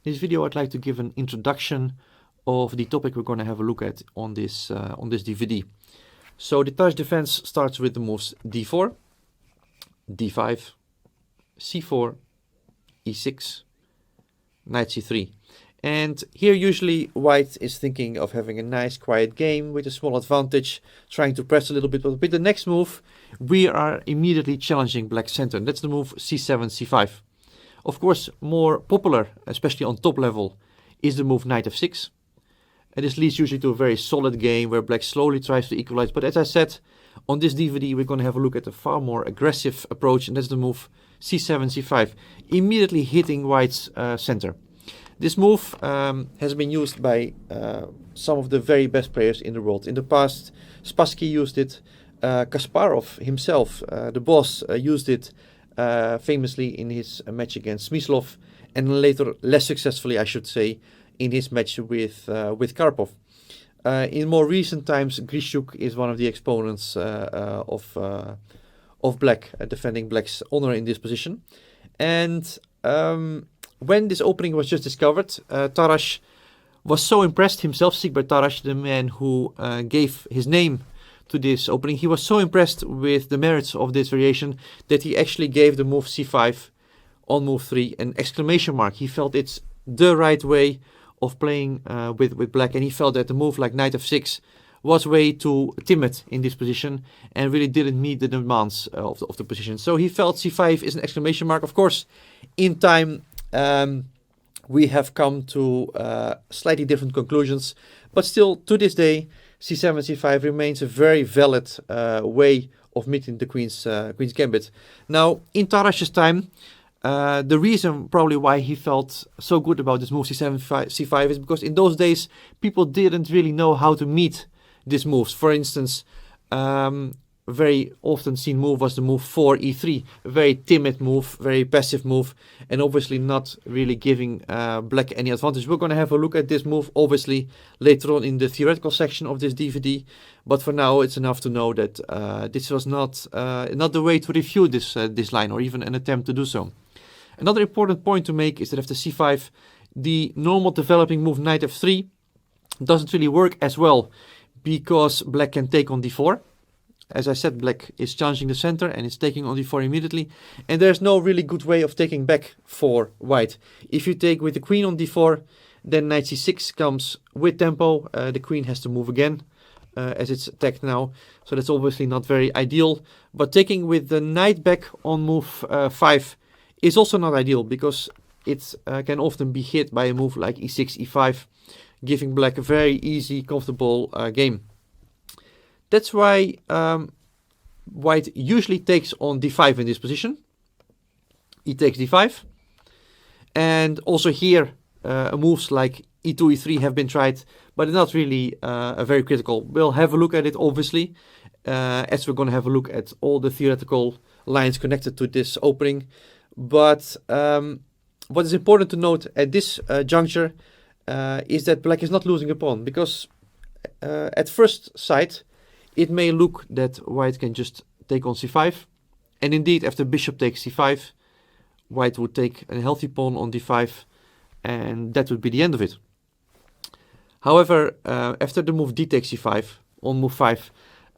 In this video, I'd like to give an introduction of the topic we're going to have a look at on this DVD. So the Tarrasch Defence starts with the moves d4, d5, c4, e6, knight c3. And here usually white is thinking of having a nice quiet game with a small advantage, trying to press a little bit. But with the next move, we are immediately challenging black's center. That's the move c7, c5. Of course, more popular, especially on top level, is the move knight f6. And this leads usually to a very solid game where black slowly tries to equalize. But as I said, on this DVD, we're going to have a look at a far more aggressive approach, and that's the move c7, c5, immediately hitting white's center. This move has been used by some of the very best players in the world. In the past, Spassky used it, Kasparov himself, the boss, used it famously in his match against Smyslov, and later, less successfully I should say, in his match with Karpov. In more recent times, Grishuk is one of the exponents of black, defending black's honor in this position. And when this opening was just discovered, Tarrasch was so impressed himself, Siegbert Tarrasch, the man who gave his name to this opening, he was so impressed with the merits of this variation that he actually gave the move c5 on move 3 an exclamation mark. He felt it's the right way of playing with black, and he felt that the move like knight f6 was way too timid in this position and really didn't meet the demands of the position. So he felt c5 is an exclamation mark. Of course, in time, we have come to slightly different conclusions, but still to this day, c7, c5 remains a very valid way of meeting the queen's gambit. Now, in Tarrasch's time, the reason probably why he felt so good about this move c7, c5 is because in those days, people didn't really know how to meet these moves. For instance, very often seen move was the move 4 e3, a very timid move, very passive move, and obviously not really giving black any advantage. We're going to have a look at this move obviously later on in the theoretical section of this DVD, but for now it's enough to know that this was not the way to refute this line, or even an attempt to do so. Another important point to make is that after c5, the normal developing move knight f3 doesn't really work as well, because black can take on d4. As I said, black is challenging the center and it's taking on d4 immediately. And there's no really good way of taking back for white. If you take with the queen on d4, then knight c6 comes with tempo. The queen has to move again, as it's attacked now. So that's obviously not very ideal. But taking with the knight back on move 5 is also not ideal, because it can often be hit by a move like e6, e5, giving black a very easy, comfortable game. That's why white usually takes on d5 in this position. He takes d5. And also here, moves like e2, e3 have been tried, but they're not really very critical. We'll have a look at it, obviously, as we're going to have a look at all the theoretical lines connected to this opening. But what is important to note at this juncture is that black is not losing a pawn, because at first sight, it may look that white can just take on c5. And indeed, after bishop takes c5, white would take a healthy pawn on d5, and that would be the end of it. However, after the move d takes c5 on move 5,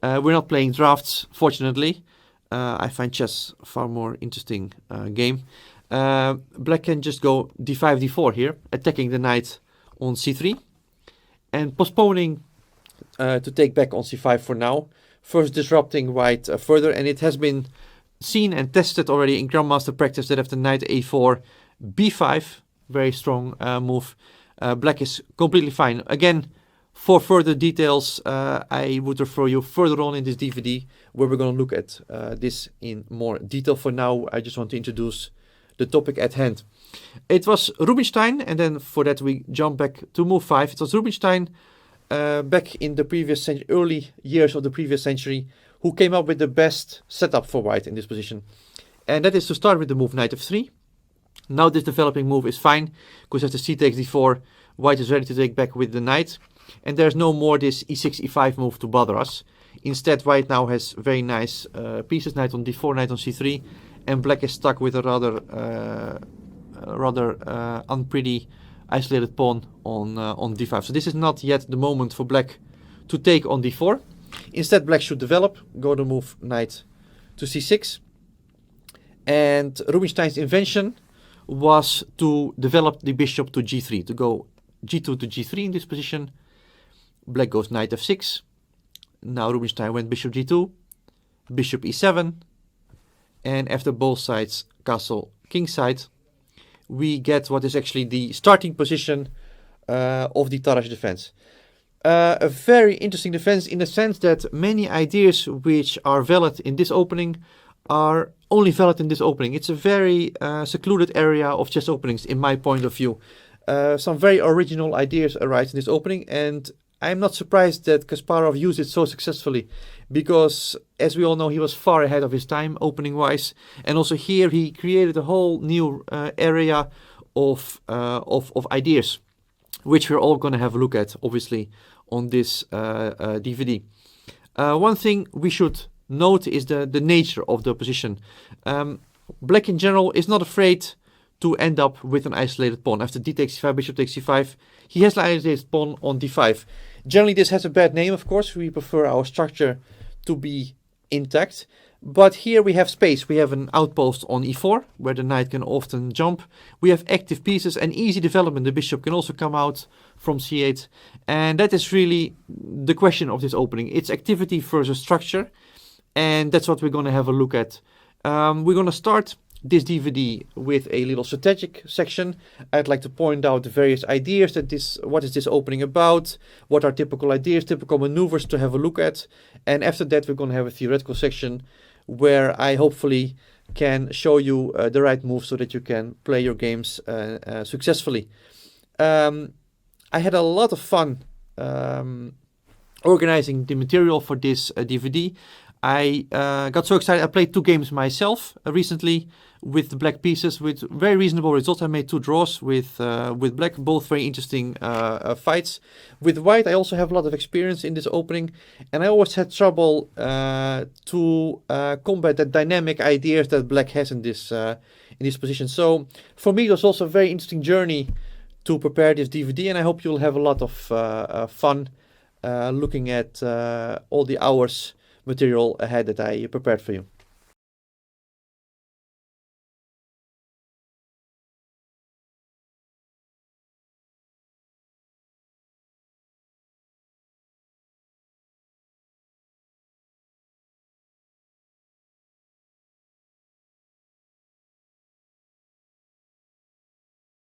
we're not playing drafts, fortunately. I find chess a far more interesting game. Black can just go d5, d4 here, attacking the knight on c3, and postponing to take back on c5 for now, first disrupting white further. And it has been seen and tested already in Grandmaster practice that after knight a4, b5, very strong move, black is completely fine. Again, for further details, I would refer you further on in this DVD, where we're going to look at this in more detail. For now, I just want to introduce the topic at hand. It was Rubinstein, and then for that we jump back to move 5. It was Rubinstein back in the previous early years of the previous century, who came up with the best setup for white in this position. And that is to start with the move knight f3. Now this developing move is fine, because after c takes d4, white is ready to take back with the knight. And there's no more this e6, e5 move to bother us. Instead, white now has very nice pieces, knight on d4, knight on c3, and black is stuck with a rather unpretty isolated pawn on d5. So this is not yet the moment for black to take on d4. Instead, black should develop, go to move knight to c6. And Rubinstein's invention was to develop the bishop to g3, to go g2 to g3 in this position. Black goes knight f6. Now Rubinstein went bishop g2, bishop e7, and after both sides castle kingside, we get what is actually the starting position of the Tarrasch defense. A very interesting defense in the sense that many ideas which are valid in this opening are only valid in this opening. It's a very secluded area of chess openings in my point of view. Some very original ideas arise in this opening, and I'm not surprised that Kasparov used it so successfully, because as we all know, he was far ahead of his time opening wise, and also here he created a whole new area of ideas, which we're all going to have a look at obviously on this DVD. One thing we should note is the nature of the opposition. Black in general is not afraid to end up with an isolated pawn. After d takes c5, bishop takes c5, he has an isolated pawn on d5. Generally this has a bad name, of course. We prefer our structure to be intact. But here we have space. We have an outpost on e4, where the knight can often jump. We have active pieces and easy development. The bishop can also come out from c8. And that is really the question of this opening. It's activity versus structure. And that's what we're going to have a look at. We're going to start this DVD with a little strategic section. I'd like to point out the various ideas that what is this opening about, what are typical ideas, typical maneuvers to have a look at. And after that, we're going to have a theoretical section where I hopefully can show you the right moves so that you can play your games successfully. I had a lot of fun organizing the material for this DVD. I got so excited. I played 2 games myself recently with the black pieces with very reasonable results. I made 2 draws with black, both very interesting fights. With white, I also have a lot of experience in this opening, and I always had trouble to combat the dynamic ideas that black has in this position. So for me, it was also a very interesting journey to prepare this DVD, and I hope you'll have a lot of fun looking at all the hours material ahead that I prepared for you.